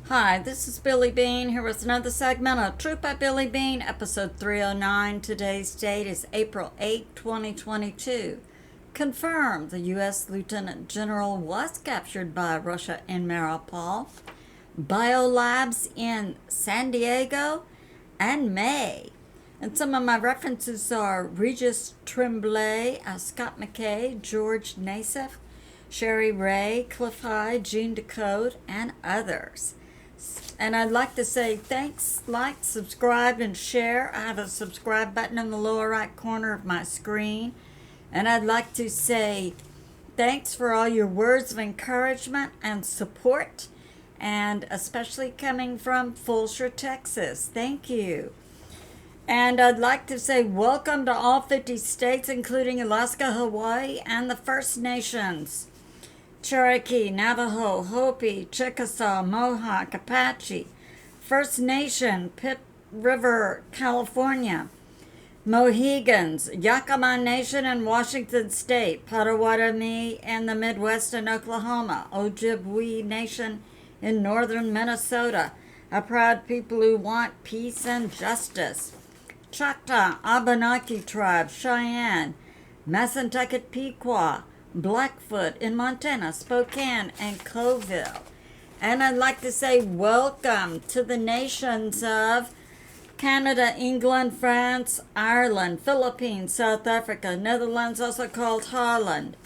Hi, this is Billie Beene here with another segment of Truth by Billie Beene, episode 309. Today's date is April 8, 2022. Confirmed, the U.S. Lieutenant General was captured by Russia in Mariupol. Biolabs in San Diego and May. And some of my references are Regis, Tremblay, Scott McKay, George Nasif, ShariRaye, Cliff High, Gene Decode, and others. And I'd like to say thanks, like, subscribe, and share. I have a subscribe button in the lower right corner of my screen. And I'd like to say thanks for all your words of encouragement and support, and especially coming from Fulshire, Texas. Thank you. And I'd like to say welcome to all 50 states, including Alaska, Hawaii, and the First Nations. Cherokee, Navajo, Hopi, Chickasaw, Mohawk, Apache, First Nation, Pitt River, California, Mohegans, Yakama Nation in Washington State, Potawatomi in the Midwest and Oklahoma, Ojibwe Nation in northern Minnesota, a proud people who want peace and justice, Choctaw, Abenaki Tribe, Cheyenne, Massantucket Pequot, Blackfoot in Montana, Spokane, and Coville. And I'd like to say welcome to the nations of Canada, England, France, Ireland, Philippines, South Africa, Netherlands, also called Holland,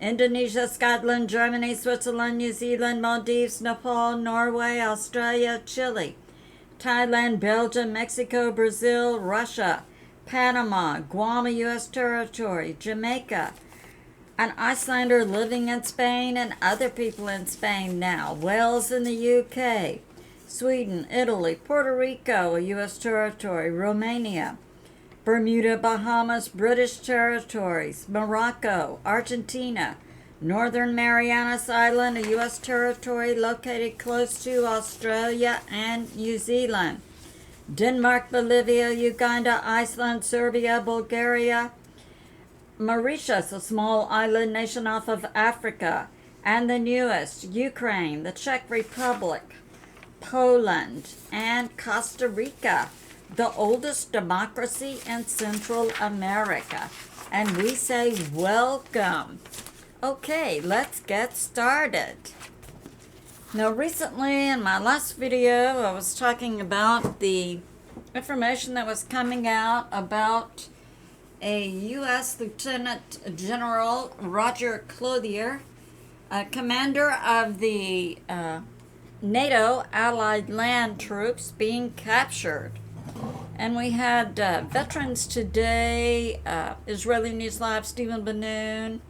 Indonesia, Scotland, Germany, Switzerland, New Zealand, Maldives, Nepal, Norway, Australia, Chile, Thailand, Belgium, Mexico, Brazil, Russia, Panama, Guam, U.S. territory, Jamaica, an Icelander living in Spain and other people in Spain now, Wales in the UK, Sweden, Italy, Puerto Rico, a U.S. territory, Romania, Bermuda, Bahamas, British territories, Morocco, Argentina, Northern Marianas Island, a U.S. territory located close to Australia and New Zealand, Denmark, Bolivia, Uganda, Iceland, Serbia, Bulgaria, Mauritius, a small island nation off of Africa, and the newest, Ukraine, the Czech Republic, Poland, and Costa Rica, the oldest democracy in Central America. And we say welcome. Okay, let's get started. Now, recently in my last video, I was talking about the information that was coming out about a U.S. Lieutenant General Roger Clothier, commander of the NATO Allied land troops, being captured. And we had Veterans Today, Israeli News Live, Stephen Banoon,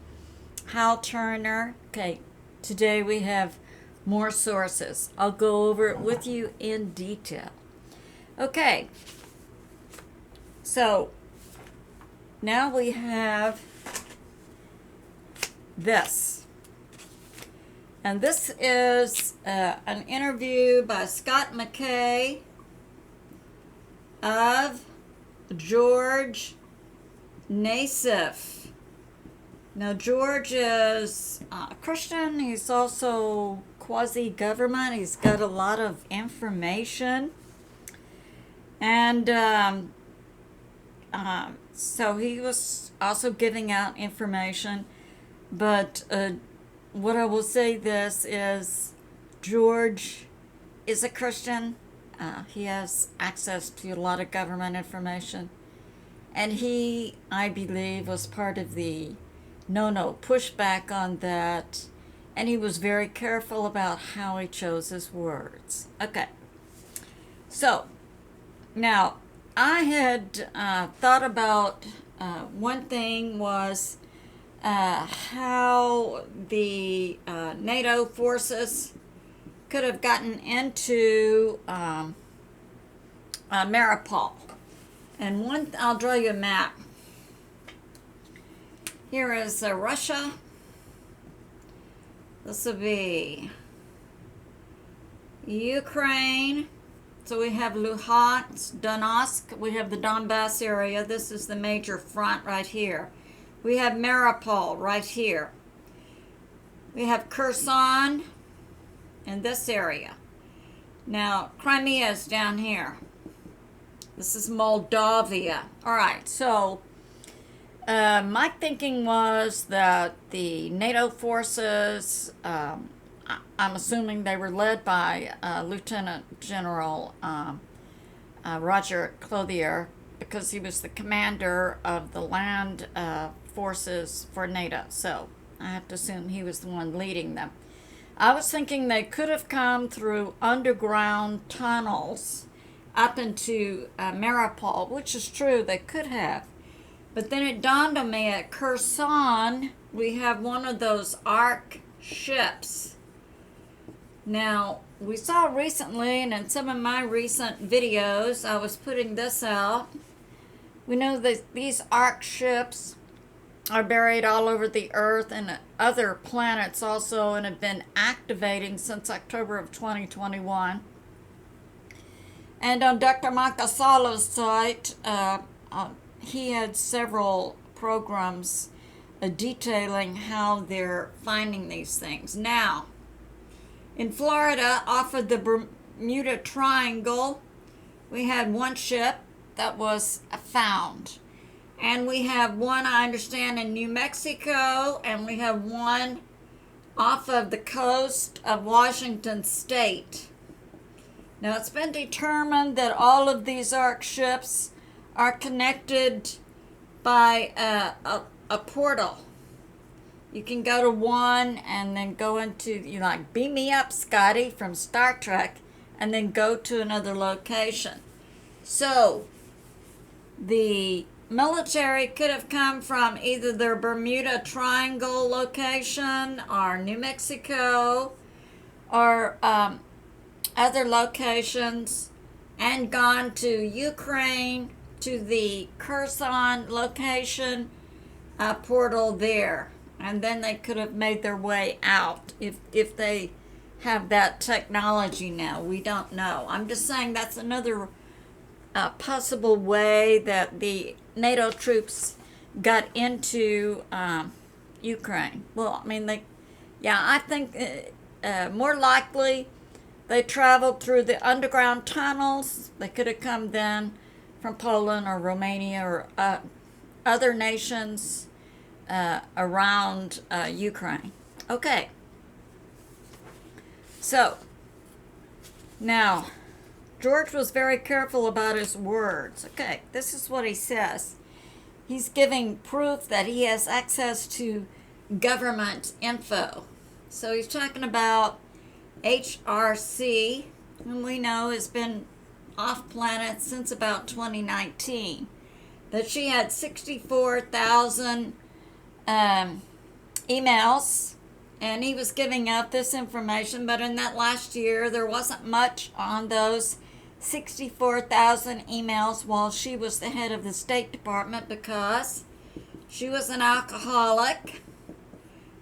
Hal Turner. Okay, today we have more sources. I'll go over it with you in detail. Okay, so now we have this. And this is an interview by Scott McKay of George Nasif. Now, George is a Christian. He's also quasi-government. He's got a lot of information. And so he was also giving out information. But what I will say this is George is a Christian. He has access to a lot of government information. And he, I believe, was part of the no pushback on that. And he was very careful about how he chose his words. Okay. So, now, I had thought about one thing was how the NATO forces could have gotten into Mariupol. And I'll draw you a map. Here is Russia. This will be Ukraine. So we have Luhansk, Donetsk. We have the Donbass area. This is the major front right here. We have Mariupol right here. We have Kherson in this area. Now, Crimea is down here. This is Moldavia. All right, so my thinking was that the NATO forces, I'm assuming they were led by Lieutenant General Rodriuez, because he was the commander of the land forces for NATO. So I have to assume he was the one leading them. I was thinking they could have come through underground tunnels up into Mariupol, which is true, they could have. But then it dawned on me at Kherson, we have one of those ARC ships. Now, we saw recently, and in some of my recent videos, I was putting this out. We know that these ARC ships are buried all over the earth and other planets also, and have been activating since October of 2021. And on Dr. Salla's site, he had several programs detailing how they're finding these things. Now, in Florida, off of the Bermuda Triangle, we had one ship that was found. And we have one, I understand, in New Mexico, and we have one off of the coast of Washington State. Now, it's been determined that all of these ARC ships are connected by a portal. You can go to one and then go into, beam me up, Scotty, from Star Trek, and then go to another location. So, the military could have come from either their Bermuda Triangle location or New Mexico or other locations and gone to Ukraine, to the Kherson location portal there. And then they could have made their way out if they have that technology now. We don't know. I'm just saying that's another possible way that the NATO troops got into Ukraine. Well, I mean, I think more likely they traveled through the underground tunnels. They could have come then from Poland or Romania or other nations around Ukraine. Okay. So, now, George was very careful about his words. Okay, this is what he says. He's giving proof that he has access to government info. So he's talking about HRC, whom we know has been off planet since about 2019. That she had 64,000 emails, and he was giving out this information, but in that last year there wasn't much on those 64,000 emails while she was the head of the State Department, because she was an alcoholic.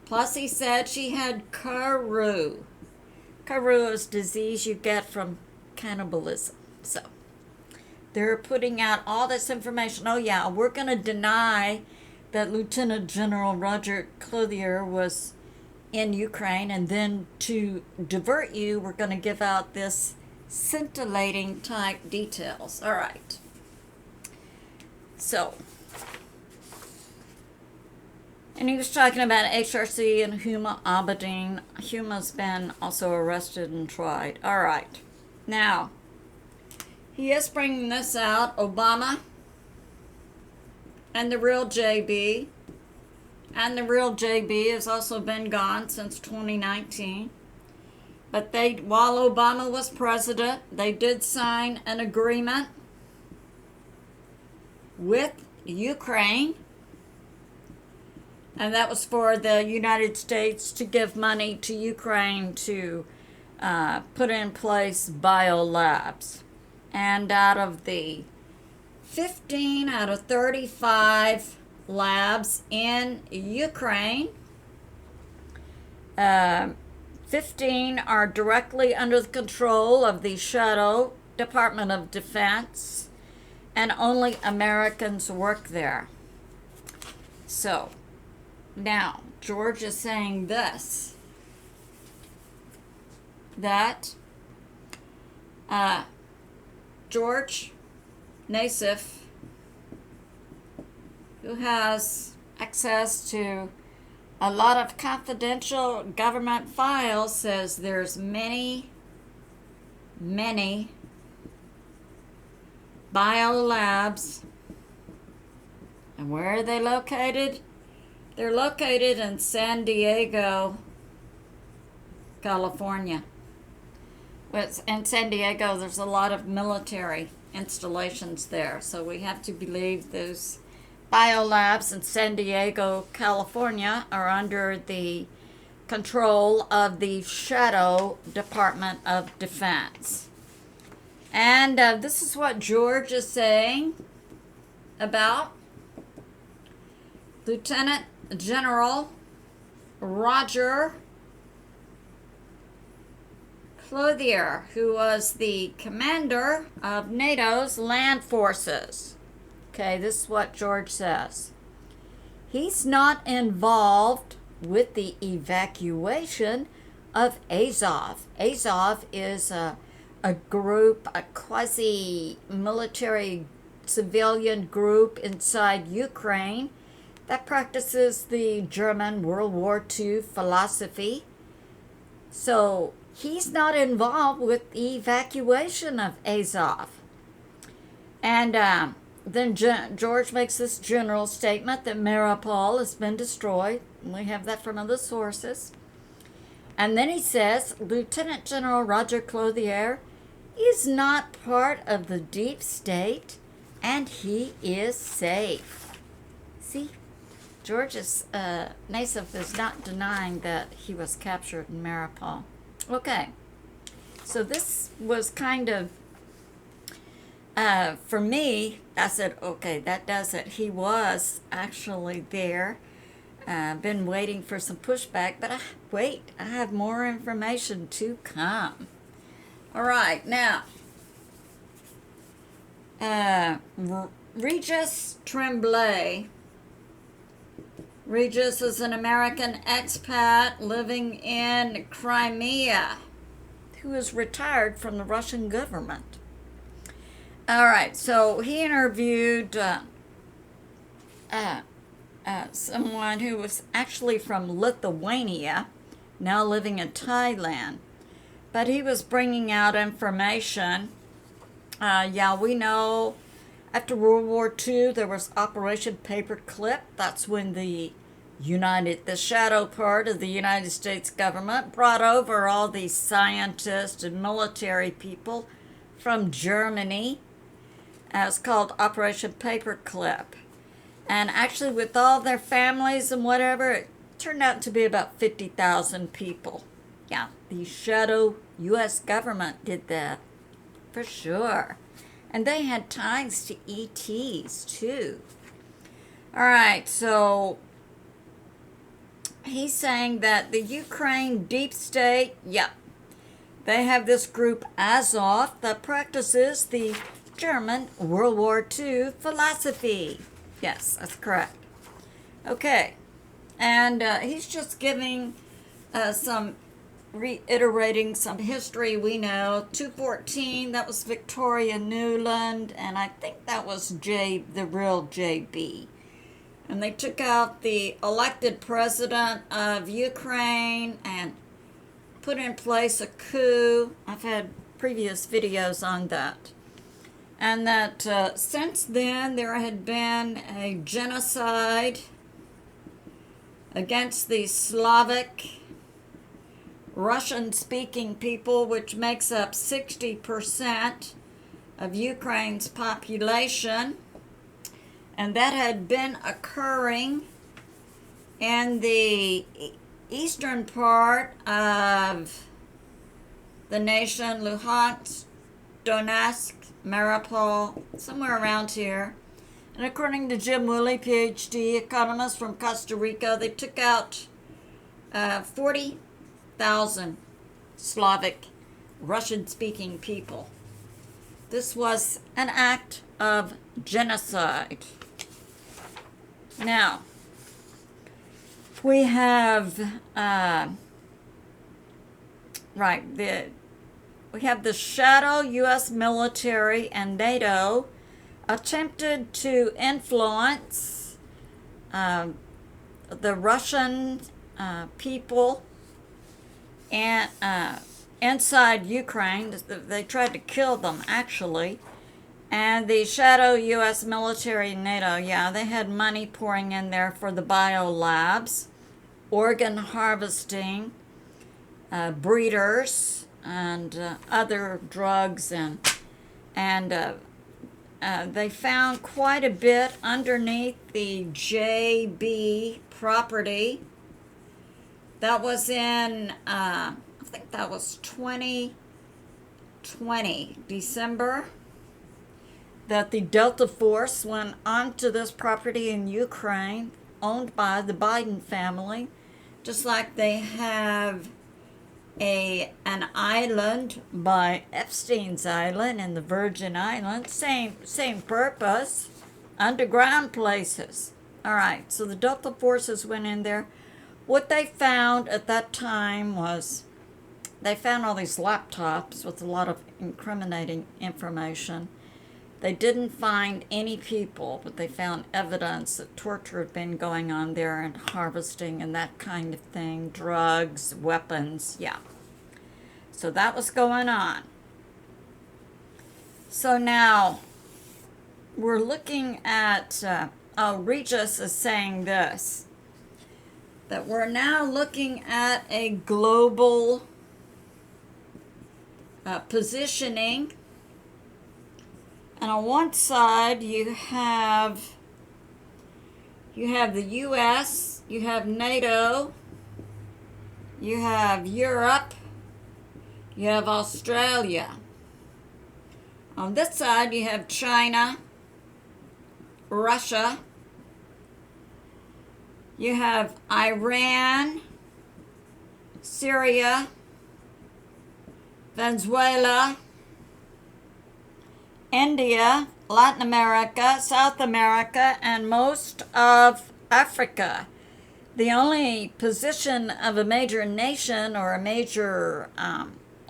Plus, he said she had Karu. Karu is disease you get from cannibalism. So, they're putting out all this information. Oh yeah, we're going to deny that Lieutenant General Rodqriquez was in Ukraine, and then to divert you, we're going to give out this scintillating type details. All right. So, and he was talking about HRC and Huma Abedin. Huma's been also arrested and tried. All right. Now, he is bringing this out, Obama and the real JB. And the real JB has also been gone since 2019. But while Obama was president, they did sign an agreement with Ukraine. And that was for the United States to give money to Ukraine to put in place biolabs. And out of the 15 out of 35 labs in Ukraine, 15 are directly under the control of the Shadow Department of Defense, and only Americans work there. So, now, George is saying this, that George Nasif, who has access to a lot of confidential government files, says there's many biolabs. And where are they located? They're located in San Diego, California. In San Diego, there's a lot of military installations there, so we have to believe those biolabs in San Diego, California are under the control of the Shadow Department of Defense. And this is what George is saying about Lieutenant General Rodriuez, who was the commander of NATO's land forces. Okay, this is what George says. He's not involved with the evacuation of Azov. Azov is a group, a quasi-military civilian group inside Ukraine that practices the German World War II philosophy. So he's not involved with the evacuation of Azov. And then George makes this general statement that Mariupol has been destroyed. We have that from other sources. And then he says, Lieutenant General Rodqriquez is not part of the deep state, and he is safe. See, Nasif is not denying that he was captured in Mariupol. Okay, so this was kind of, for me, I said, okay, that does it. He was actually there. Been waiting for some pushback, but I have more information to come. All right, now, Regis Tremblay. Regis is an American expat living in Crimea who is retired from the Russian government. All right, so he interviewed someone who was actually from Lithuania, now living in Thailand. But he was bringing out information. We know after World War II, there was Operation Paperclip. That's when the shadow part of the United States government brought over all these scientists and military people from Germany. It's called Operation Paperclip. And actually, with all their families and whatever, it turned out to be about 50,000 people. Yeah, the shadow U.S. government did that, for sure. And they had ties to ETs, too. All right, so he's saying that the Ukraine deep state, they have this group Azov that practices the German World War II philosophy. Yes, that's correct. Okay, and he's just giving reiterating some history we know. 214, that was Victoria Nuland, and I think that was the real JB. And they took out the elected president of Ukraine and put in place a coup. I've had previous videos on that. And that since then there had been a genocide against the Slavic Russian-speaking people, which makes up 60% of Ukraine's population. And that had been occurring in the eastern part of the nation, Luhansk, Donetsk, Mariupol, somewhere around here. And according to Jim Woolley, PhD economist from Costa Rica, they took out 40,000 Slavic Russian-speaking people. This was an act of genocide. Now, we have, we have the shadow U.S. military and NATO attempted to influence the Russian people and inside Ukraine. They tried to kill them, actually. And the shadow U.S. military and NATO, yeah, they had money pouring in there for the biolabs, organ harvesting, breeders, and other drugs, and they found quite a bit underneath the JB property. That was in, I think that was 2020, December, that the Delta Force went onto this property in Ukraine, owned by the Biden family, just like they have an island by Epstein's Island in the Virgin Islands. Same purpose, underground places. All right, so the Delta Forces went in there. What they found at that time was they found all these laptops with a lot of incriminating information. They didn't find any people, but they found evidence that torture had been going on there and harvesting and that kind of thing, drugs, weapons, yeah. So that was going on. So now we're looking at, Regis is saying this, that we're now looking at a global positioning. And on one side, you have the U.S., you have NATO, you have Europe, you have Australia. On this side, you have China, Russia, you have Iran, Syria, Venezuela, India, Latin America, South America, and most of Africa. The only position of a major nation or a major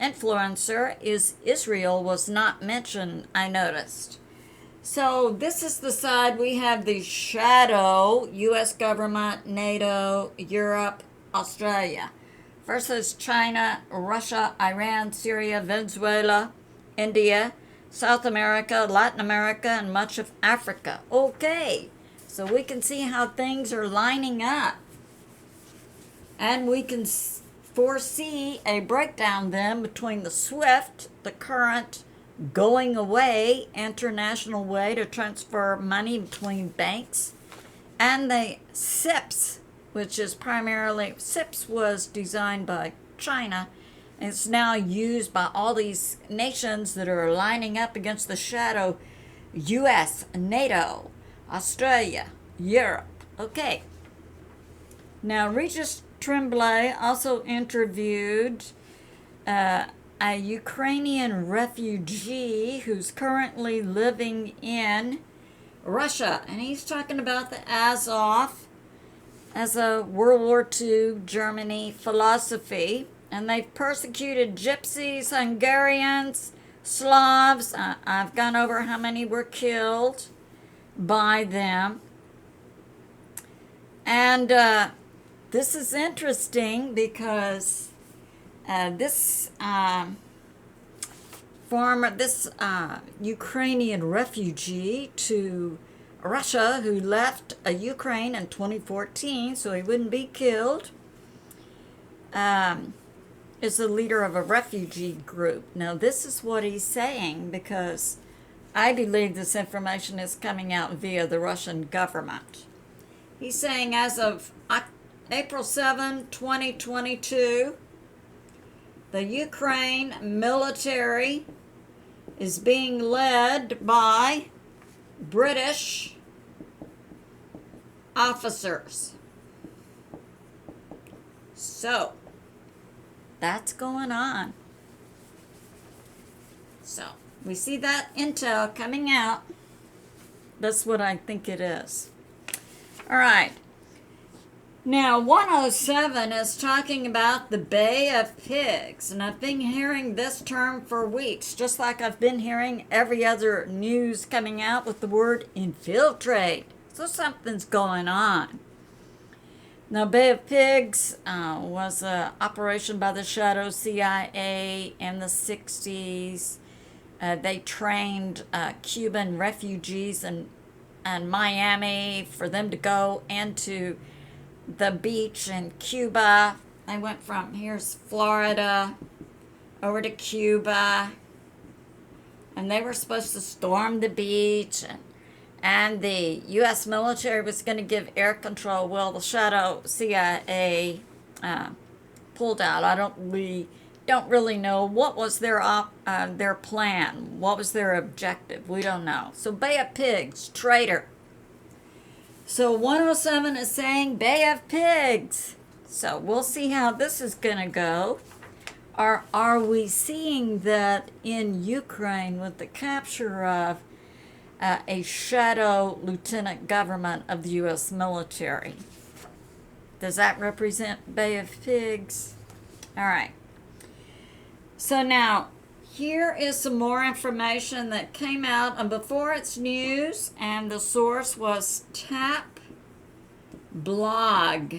influencer is Israel was not mentioned, I noticed. So this is the side we have the shadow U.S. government, NATO, Europe, Australia versus China, Russia, Iran, Syria, Venezuela, India, South America, Latin America, and much of Africa. Okay, so we can see how things are lining up. And we can foresee a breakdown then between the SWIFT, the current going away international way to transfer money between banks, and the SIPS, which is primarily, SIPS was designed by China. It's now used by all these nations that are lining up against the shadow U.S., NATO, Australia, Europe. Okay. Now, Regis Tremblay also interviewed a Ukrainian refugee who's currently living in Russia. And he's talking about the Azov as a World War II Germany philosophy. And they've persecuted gypsies, Hungarians, Slavs. I've gone over how many were killed by them. And this is interesting because this Ukrainian refugee to Russia who left Ukraine in 2014 so he wouldn't be killed, is the leader of a refugee group. Now, this is what he's saying because I believe this information is coming out via the Russian government. He's saying as of April 7, 2022, the Ukraine military is being led by British officers. So, that's going on. So, we see that intel coming out. That's what I think it is. All right. Now, 107 is talking about the Bay of Pigs, and I've been hearing this term for weeks, just like I've been hearing every other news coming out with the word infiltrate. So something's going on. Now, Bay of Pigs was an operation by the Shadow CIA in the 60s. They trained Cuban refugees in Miami for them to go into the beach in Cuba. They went from, here's Florida, over to Cuba, and they were supposed to storm the beach, and the U.S. military was going to give air control. Well, the Shadow CIA pulled out. We don't really know what was their plan. What was their objective? We don't know. So Bay of Pigs, traitor. So 107 is saying Bay of Pigs. So we'll see how this is going to go. Are we seeing that in Ukraine with the capture of a shadow lieutenant government of the U.S. military? Does that represent Bay of Pigs? All right. So now, here is some more information that came out on Beforeitsnews, and the source was Tap Blog.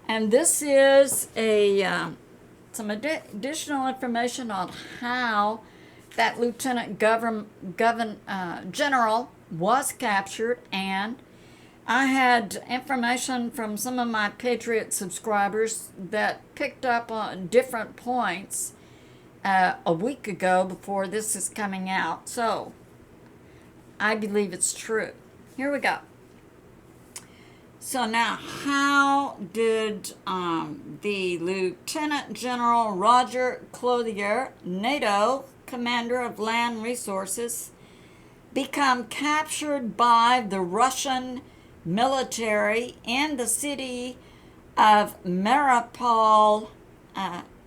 And this is some additional information on how that Lieutenant General was captured, and I had information from some of my Patriot subscribers that picked up on different points a week ago before this is coming out. So I believe it's true. Here we go. So now, how did the Lieutenant General Roger Clothier, NATO commander of land resources, become captured by the Russian military in the city of Mariupol,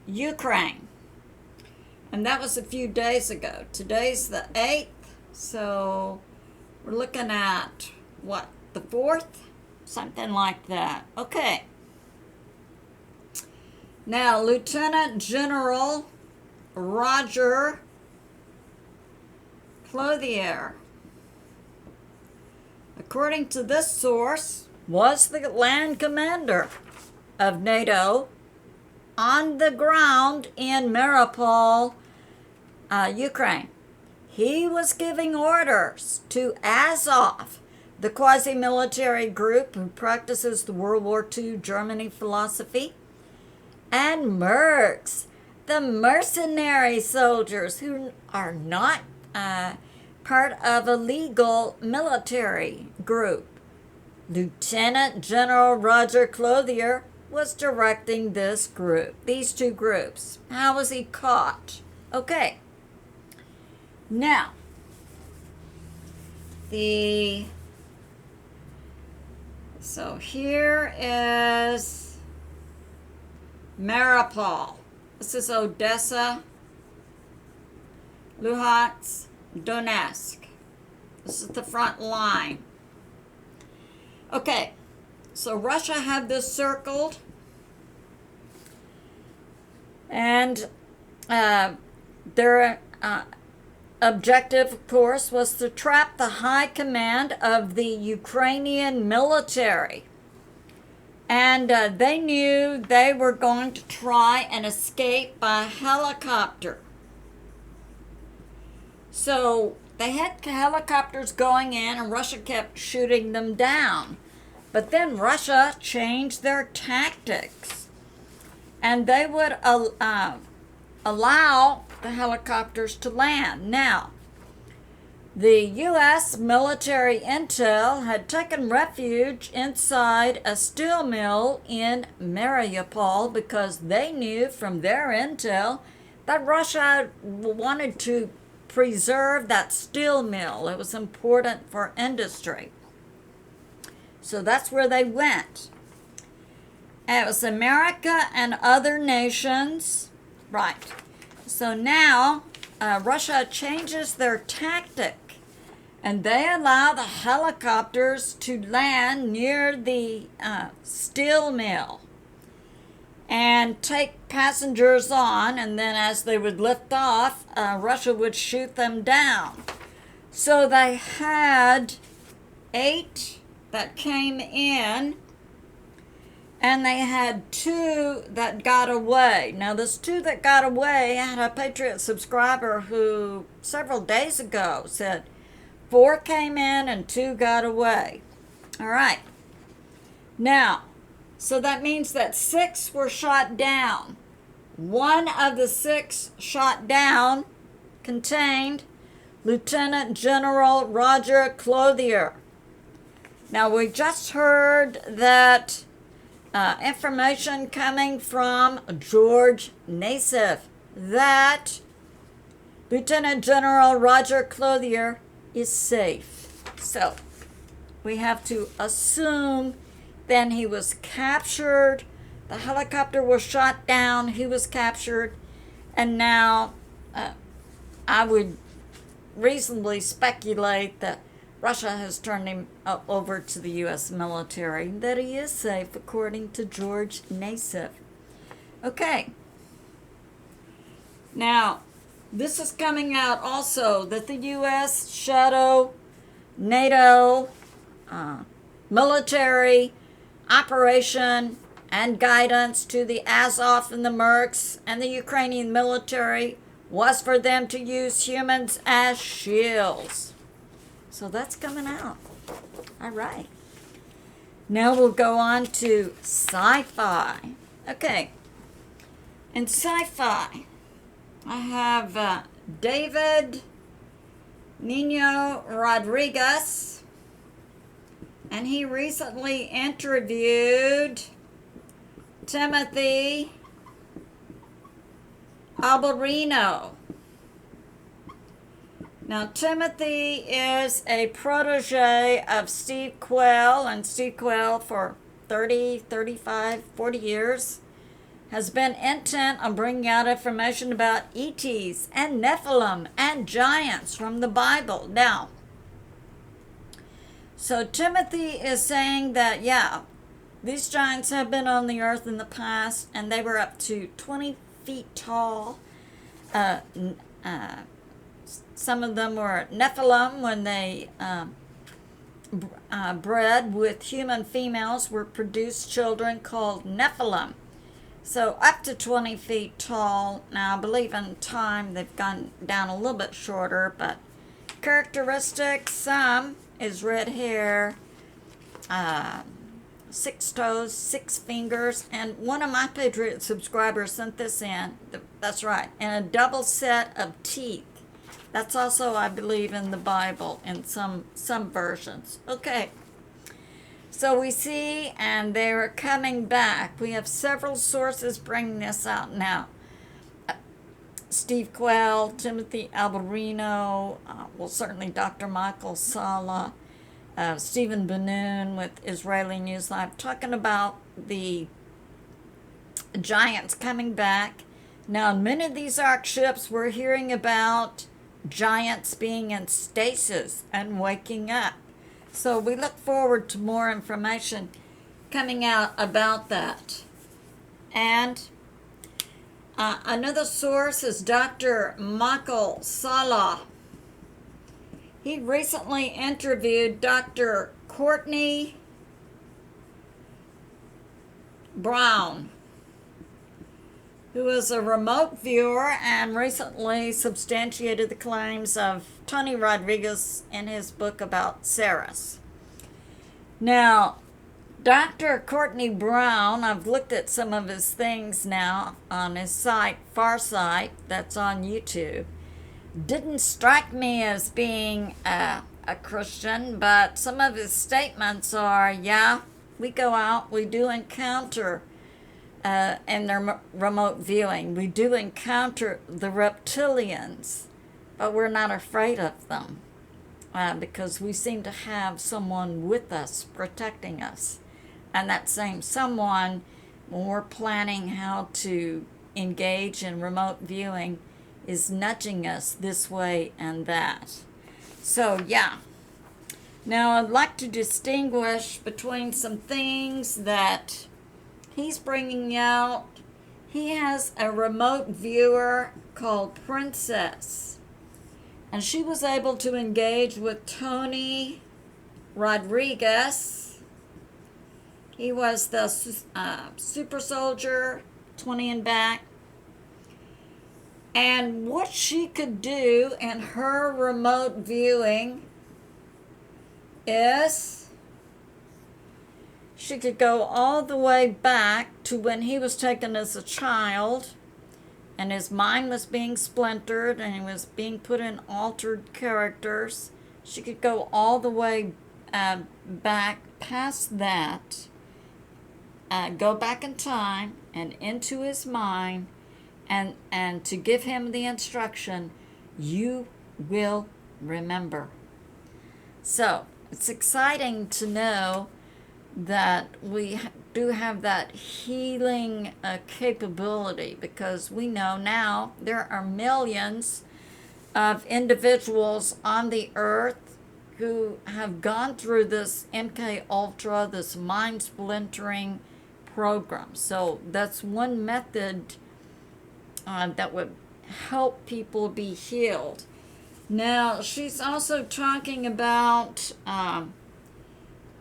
Ukraine? And that was a few days ago. Today's the 8th, so we're looking at, what, the 4th? Something like that. Okay. Now, Lieutenant General Roger Clothier, according to this source, was the land commander of NATO on the ground in Mariupol, Ukraine. He was giving orders to Azov, the quasi-military group who practices the World War II Germany philosophy, and mercs, the mercenary soldiers who are not part of a legal military group. Lieutenant General Roger Clothier was directing these two groups. How was he caught? Okay. Now, so here is Mariupol. This is Odessa, Luhansk, Donetsk. This is the front line. Okay, so Russia had this circled, and their objective, of course, was to trap the high command of the Ukrainian military. And they knew they were going to try and escape by helicopter. So they had helicopters going in, and Russia kept shooting them down. But then Russia changed their tactics, and they would allow the helicopters to land. Now, the U.S. military intel had taken refuge inside a steel mill in Mariupol because they knew from their intel that Russia wanted to preserve that steel mill. It was important for industry. So that's where they went. And it was America and other nations. Right. So now Russia changes their tactic, and they allow the helicopters to land near the steel mill and take passengers on, and then as they would lift off, Russia would shoot them down. So they had 8 that came in, and they had 2 that got away. Now, this 2 that got away, I had a Patriot subscriber who several days ago said 4 came in and 2 got away. All right. Now, so that means that 6 were shot down. 1 of the 6 shot down contained Lieutenant General Roger Clothier. Now, we just heard that information coming from George Nasif that Lieutenant General Roger Clothier is safe. So, we have to assume then he was captured, the helicopter was shot down, he was captured, and now I would reasonably speculate that Russia has turned him over to the U.S. military, that he is safe, according to George Nasif. Okay. Now, this is coming out also that the U.S. shadow NATO military operation and guidance to the Azov and the Mercs and the Ukrainian military was for them to use humans as shields. So that's coming out. All right. Now we'll go on to sci-fi. Okay. In sci-fi, I have David Nino Rodriuez, and he recently interviewed Timothy Alberino. Now, Timothy is a protege of Steve Quayle, and Steve Quayle for 30, 35, 40 years has been intent on bringing out information about ETs and Nephilim and giants from the Bible. Now, so Timothy is saying that, yeah, these giants have been on the earth in the past, and they were up to 20 feet tall. Some of them were Nephilim when they bred with human females, were produced children called Nephilim. So up to 20 feet tall. Now, I believe in time they've gone down a little bit shorter, but characteristics, some is red hair, 6 toes, 6 fingers, and one of my Patriot subscribers sent this in. That's right, and a double set of teeth. That's also, I believe, in the Bible in some versions. Okay. So we see, and they're coming back. We have several sources bringing this out now. Steve Quayle, Timothy Alberino, well, certainly Dr. Michael Salla, Stephen Benoon with Israeli News Live, talking about the giants coming back. Now, in many of these ark ships, we're hearing about giants being in stasis and waking up. So we look forward to more information coming out about that. And another source is Dr. Michael Salla. He recently interviewed Dr. Courtney Brown, who is a remote viewer and recently substantiated the claims of Tony Rodriguez in his book about Ceres. Now, Dr. Courtney Brown, I've looked at some of his things now on his site, Farsight, that's on YouTube. Didn't strike me as being a Christian, but some of his statements are, yeah, we go out, we do encounter in their remote viewing, we do encounter the reptilians, but we're not afraid of them because we seem to have someone with us protecting us. And that same someone, when we're planning how to engage in remote viewing, is nudging us this way and that. So, yeah. Now, I'd like to distinguish between some things that he's bringing out. He has a remote viewer called Princess, and she was able to engage with Tony Rodriuez. He was the super soldier, 20 and back. And what she could do in her remote viewing is she could go all the way back to when he was taken as a child and his mind was being splintered and he was being put in altered characters. She could go all the way back past that, go back in time and into his mind, and to give him the instruction, you will remember. So it's exciting to know that we do have that healing capability, because we know now there are millions of individuals on the earth who have gone through this MK Ultra, this mind splintering program. So that's one method that would help people be healed. Now, she's also talking about,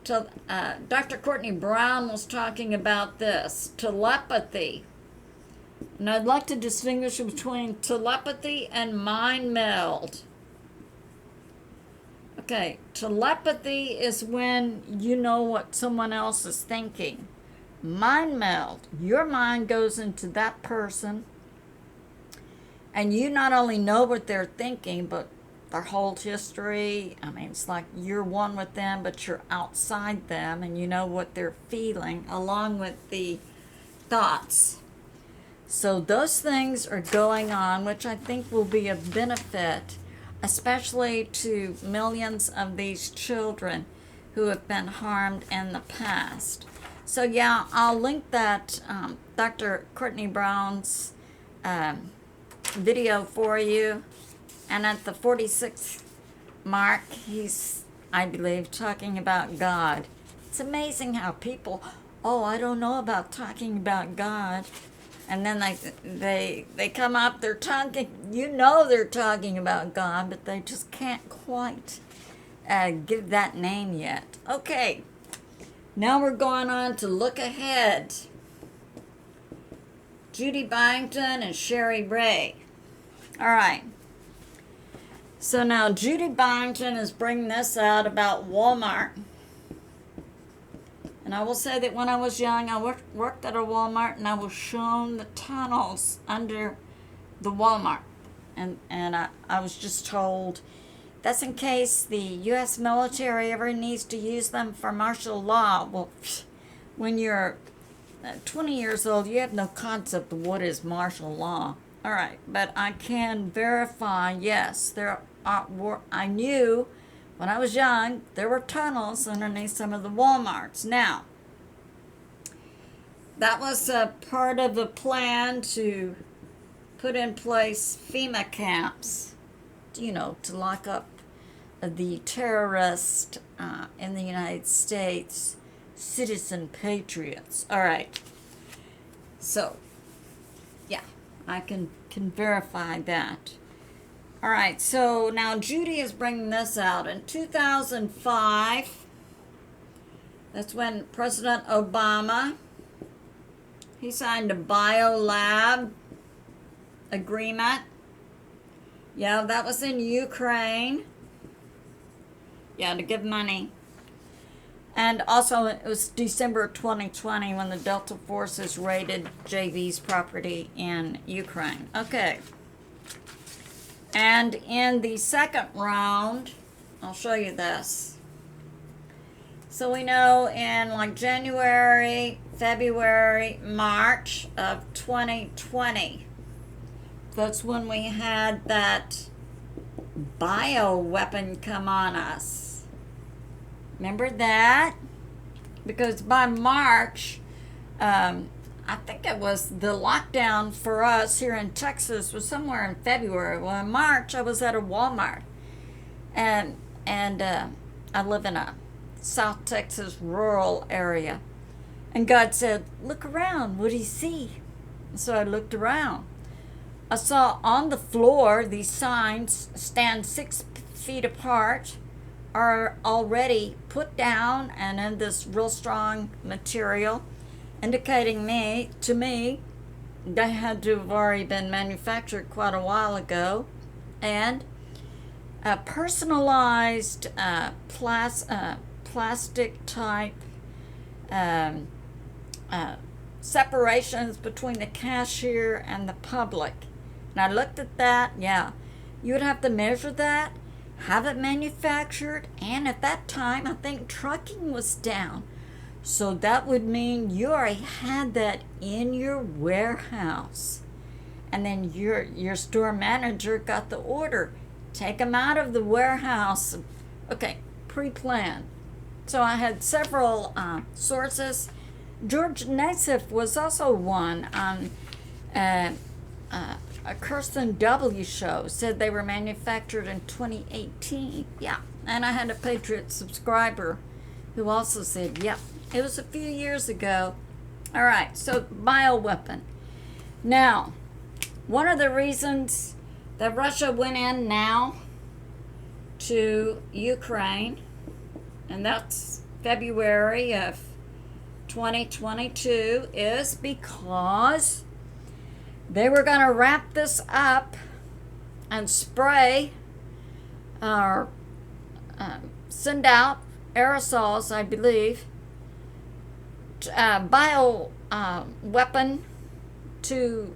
Dr. Courtney Brown was talking about this, telepathy. And I'd like to distinguish between telepathy and mind meld. Okay, telepathy is when you know what someone else is thinking. Mind meld, your mind goes into that person, and you not only know what they're thinking, but their whole history. I mean, it's like you're one with them, but you're outside them, and you know what they're feeling, along with the thoughts. So those things are going on, which I think will be a benefit, especially to millions of these children who have been harmed in the past. So yeah, I'll link that Dr. Courtney Brown's video for you. And at the 46th mark, he's, I believe, talking about God. It's amazing how people, I don't know about talking about God. And then they come up, they're talking, they're talking about God, but they just can't quite give that name yet. Okay, now we're going on to look ahead. Judy Byington and ShariRaye. All right. So now Judy Byington is bringing this out about Walmart. And I will say that when I was young, I worked at a Walmart, and I was shown the tunnels under the Walmart. And I was just told, that's in case the U.S. military ever needs to use them for martial law. Well, when you're 20 years old, you have no concept of what is martial law. All right, but I can verify, yes, I knew when I was young, there were tunnels underneath some of the Walmarts. Now, that was a part of the plan to put in place FEMA camps, to lock up the terrorists in the United States, citizen patriots. All right. So, yeah, I can verify that. All right, so now Judy is bringing this out. In 2005, that's when President Obama, he signed a biolab agreement. Yeah, that was in Ukraine. Yeah, to give money. And also, it was December 2020 when the Delta forces raided JV's property in Ukraine. Okay. And in the second round, I'll show you this. So we know in January, February, March of 2020, that's when we had that bioweapon come on us. Remember that? Because by March, I think it was the lockdown for us here in Texas was somewhere in February. Well, in March, I was at a Walmart. And I live in a South Texas rural area. And God said, look around. What do you see? So I looked around. I saw on the floor these signs stand 6 feet apart, are already put down and in this real strong material, indicating to me they had to have already been manufactured quite a while ago, and personalized plastic type separations between the cashier and the public. And I looked at that. Yeah, you would have to measure that, have it manufactured, and at that time I think trucking was down. So that would mean you already had that in your warehouse. And then your store manager got the order. Take them out of the warehouse. Okay, pre-planned. So I had several sources. George Nasif was also one on a Kherson W show, said they were manufactured in 2018. Yeah, and I had a Patriot subscriber who also said, yep, it was a few years ago. All right, so bioweapon. Now, one of the reasons that Russia went in now to Ukraine, and that's February of 2022, is because they were going to wrap this up and spray or send out aerosols, I believe, bio weapon to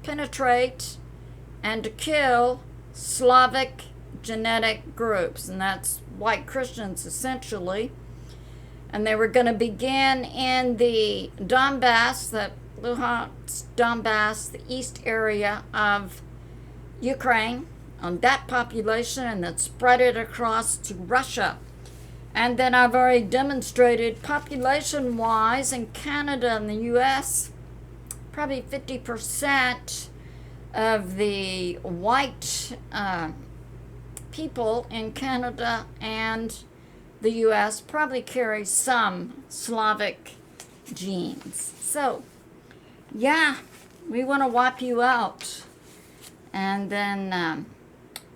penetrate and to kill Slavic genetic groups, and that's white Christians essentially. And they were going to begin in the Donbass, the Luhansk Donbass, the east area of Ukraine, on that population, and then spread it across to Russia. And then I've already demonstrated population-wise in Canada and the U.S., probably 50% of the white people in Canada and the U.S. probably carry some Slavic genes. So, yeah, we want to wipe you out. And then,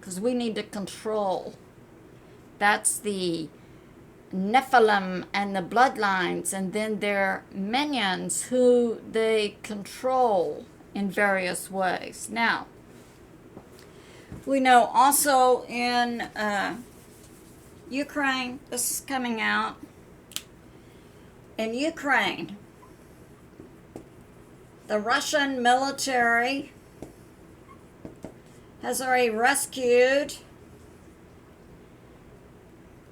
because we need to control. That's the Nephilim and the bloodlines, and then their minions who they control in various ways. Now, we know also in Ukraine, this is coming out, in Ukraine, the Russian military has already rescued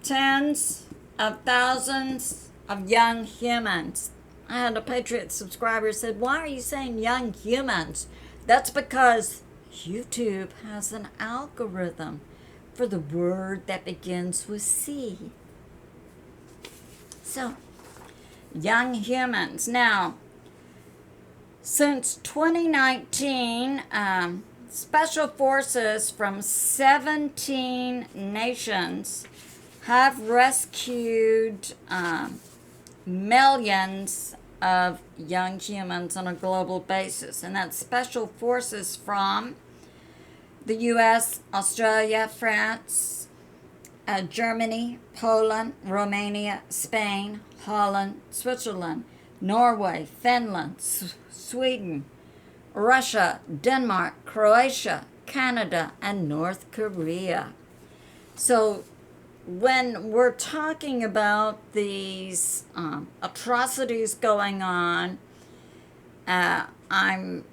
tens of thousands of young humans. I had a Patriot subscriber who said, why are you saying young humans? That's because YouTube has an algorithm for the word that begins with C. So, young humans. Now, since 2019, special forces from 17 nations have rescued millions of young humans on a global basis. And that's special forces from the U.S., Australia, France, Germany, Poland, Romania, Spain, Holland, Switzerland, Norway, Finland, Sweden, Russia, Denmark, Croatia, Canada, and North Korea. So when we're talking about these atrocities going on, I'm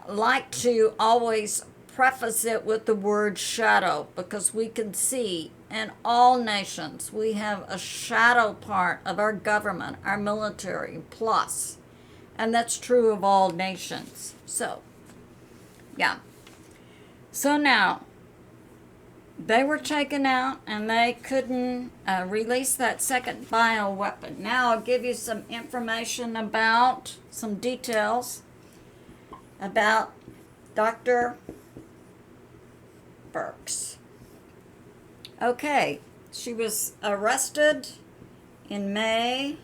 like to always preface it with the word shadow, because we can see in all nations we have a shadow part of our government, our military plus, and that's true of all nations. So yeah, so now they were taken out and they couldn't release that second bioweapon. Now I'll give you some information about, some details about Dr. Burks. Okay, She was arrested in May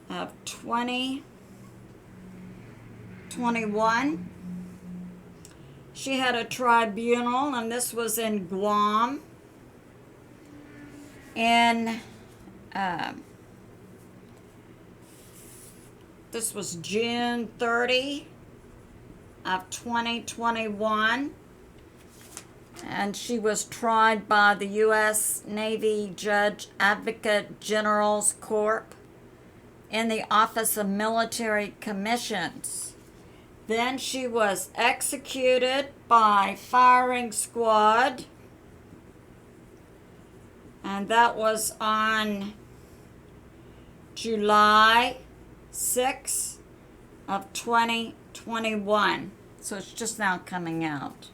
of 2021. She had a tribunal, and this was in Guam. And this was June 30 of 2021. And she was tried by the U.S. Navy Judge Advocate General's Corp in the Office of Military Commissions. Then she was executed by firing squad, and that was on July 6 of 2021. So it's just now coming out.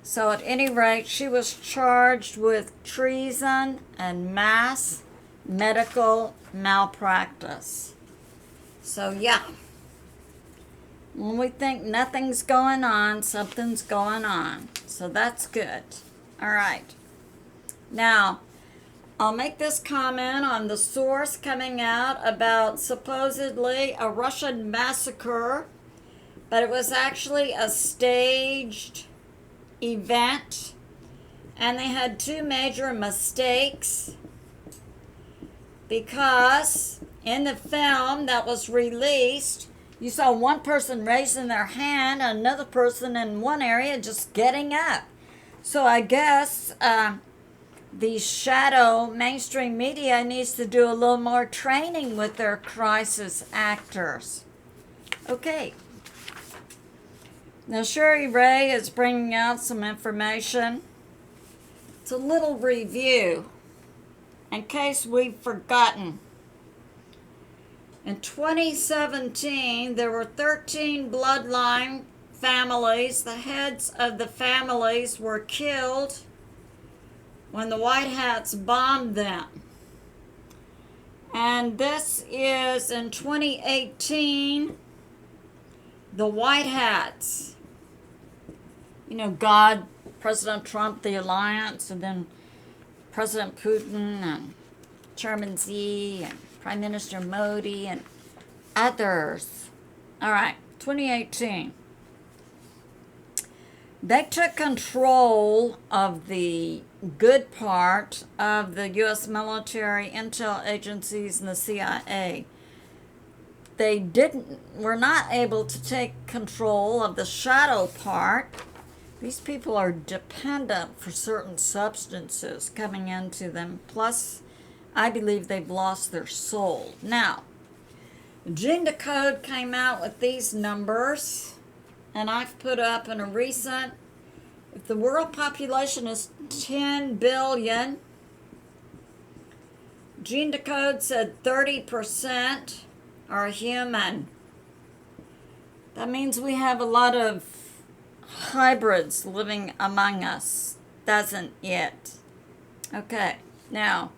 So at any rate, she was charged with treason and mass medical malpractice. So yeah, when we think nothing's going on, something's going on. So that's good. All right. Now, I'll make this comment on the source coming out about supposedly a Russian massacre, but it was actually a staged event, and they had two major mistakes, because in the film that was released, you saw one person raising their hand and another person in one area just getting up. So I guess the shadow mainstream media needs to do a little more training with their crisis actors. Okay. Now, ShariRaye is bringing out some information. It's a little review in case we've forgotten. In 2017, there were 13 bloodline families. The heads of the families were killed when the White Hats bombed them. And this is in 2018, the White Hats. You know, God, President Trump, the alliance, and then President Putin and Chairman Xi and Prime Minister Modi and others. All right, 2018. They took control of the good part of the U.S. military, intel agencies, and the CIA. They were not able to take control of the shadow part. These people are dependent for certain substances coming into them. Plus, I believe they've lost their soul. Now, Gene Decode came out with these numbers, and I've put up in a recent, if the world population is 10 billion, Gene Decode said 30% are human. That means we have a lot of hybrids living among us. Doesn't it? Okay, now,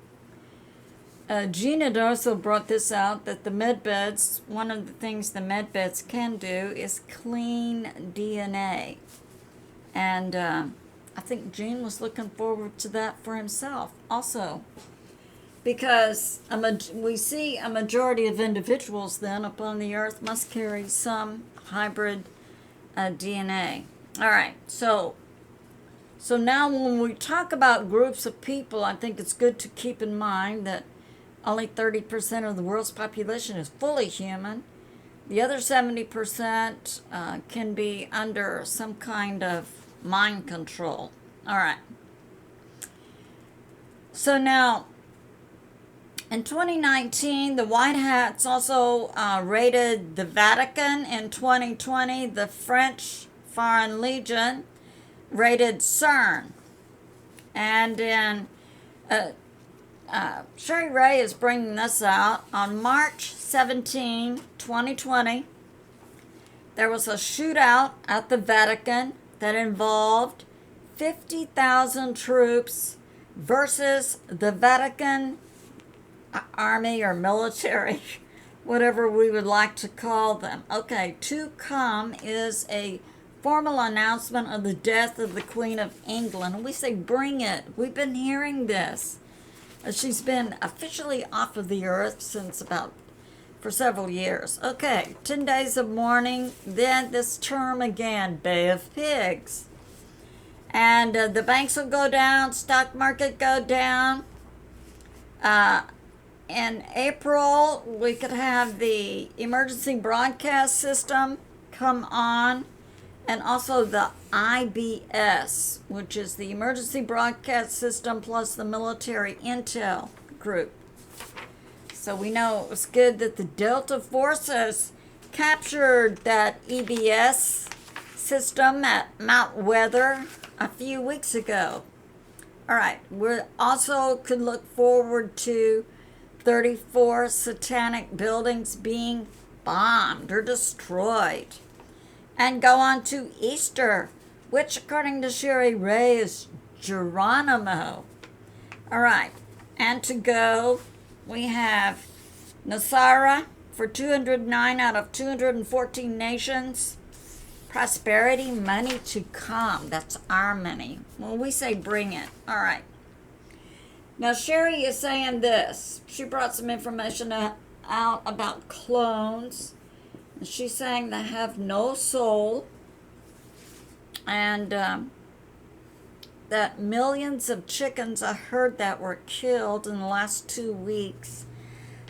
Gina also brought this out, that the medbeds, one of the things the medbeds can do is clean DNA. And I think Gene was looking forward to that for himself also. Because we see a majority of individuals then upon the earth must carry some hybrid DNA. All right, so now when we talk about groups of people, I think it's good to keep in mind that only 30% of the world's population is fully human. The other 70% can be under some kind of mind control. All right. So now, in 2019, the White Hats also raided the Vatican. In 2020, the French Foreign Legion raided CERN. And in ShariRaye is bringing this out. On March 17, 2020, there was a shootout at the Vatican that involved 50,000 troops versus the Vatican army or military, whatever we would like to call them. Okay, to come is a formal announcement of the death of the Queen of England. And we say, bring it. We've been hearing this. She's been officially off of the earth for several years. Okay, 10 days of mourning, then this term again, Bay of Pigs. And the banks will go down, stock market go down. In April, we could have the emergency broadcast system come on, and also the IBS, which is the emergency broadcast system plus the military intel group. So we know it was good that the Delta forces captured that EBS system at Mount Weather a few weeks ago. All right, we also could look forward to 34 satanic buildings being bombed or destroyed. And go on to Easter, which according to ShariRaye is Geronimo. All right, and to go, we have Nasara for 209 out of 214 nations. Prosperity, money to come. That's our money. Well, we say bring it. All right. Now, Sherry is saying this. She brought some information out about clones. She's saying they have no soul. And that millions of chickens, I heard that, were killed in the last 2 weeks.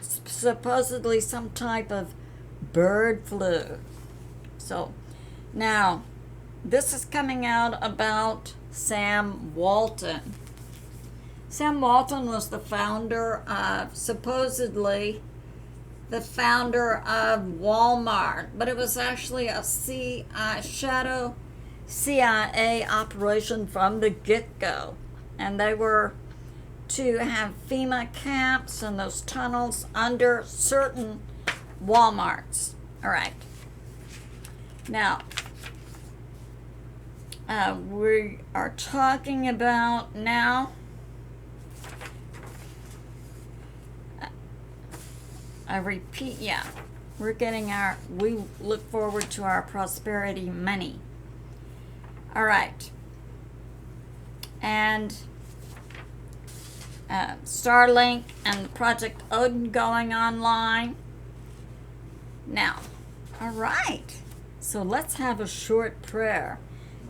Supposedly some type of bird flu. So, now, this is coming out about Sam Walton. Sam Walton was supposedly the founder of Walmart, but it was actually a shadow CIA operation from the get-go. And they were to have FEMA camps and those tunnels under certain Walmarts. All right. Now, we are talking about now I repeat, we look forward to our prosperity money. All right. And Starlink and Project Odin going online. Now, all right. So let's have a short prayer.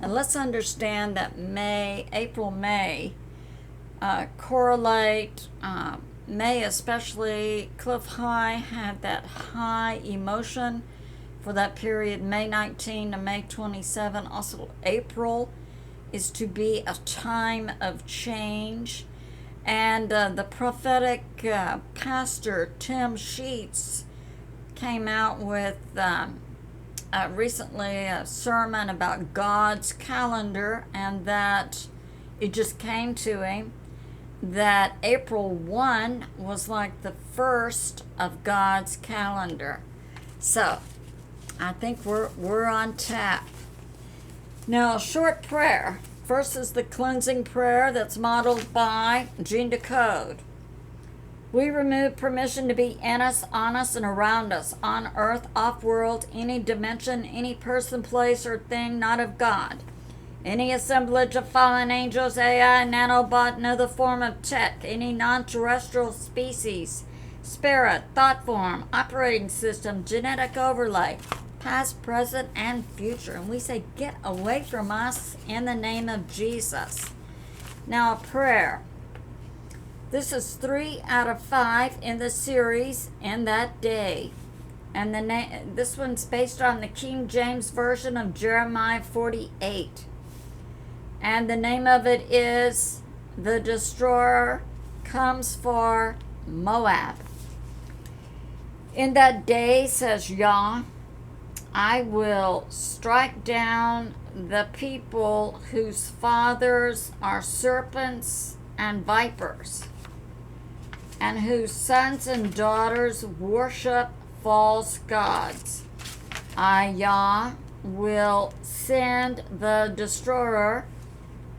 And let's understand that April, May correlate. May especially, Cliff High had that high emotion for that period, May 19 to May 27. Also, April is to be a time of change. And the prophetic pastor, Tim Sheets, came out with recently a sermon about God's calendar, and that it just came to him that April 1 was like the first of God's calendar. So, I think we're on tap. Now, a short prayer. First is the cleansing prayer that's modeled by Gene Decode. We remove permission to be in us, on us, and around us, on earth, off-world, any dimension, any person, place, or thing not of God. Any assemblage of fallen angels, AI, nanobot, and other form of tech, any non-terrestrial species, spirit, thought form, operating system, genetic overlay, past, present, and future. And we say, get away from us in the name of Jesus. Now, a prayer. This is 3 out of 5 in the series, In That Day. And this one's based on the King James Version of Jeremiah 48. And the name of it is The Destroyer Comes for Moab. In that day, says Yah, I will strike down the people whose fathers are serpents and vipers, and whose sons and daughters worship false gods. I, Yah, will send the destroyer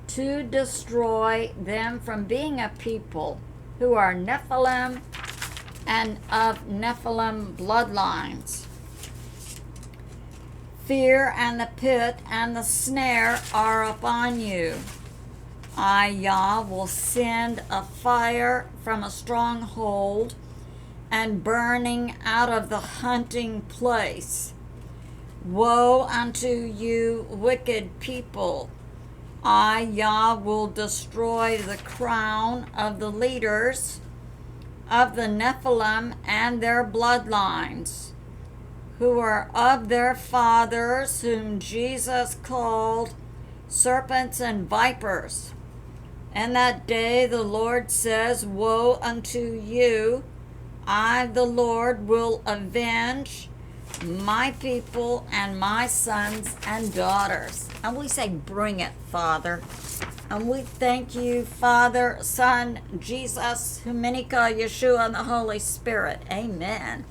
to destroy them from being a people who are Nephilim and of Nephilim bloodlines. Fear and the pit and the snare are upon you. I, Yah, will send a fire from a stronghold and burning out of the hunting place. Woe unto you, wicked people! I, Yah, will destroy the crown of the leaders of the Nephilim and their bloodlines, who are of their fathers, whom Jesus called serpents and vipers. And that day the Lord says, woe unto you! I, the Lord, will avenge my people and my sons and daughters. And we say, bring it, Father. And we thank you, Father, Son, Jesus, Humanika, Yeshua, and the Holy Spirit. Amen.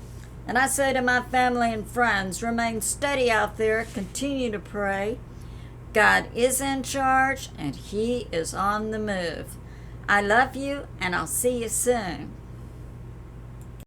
And I say to my family and friends, remain steady out there, continue to pray. God is in charge, and He is on the move. I love you, and I'll see you soon.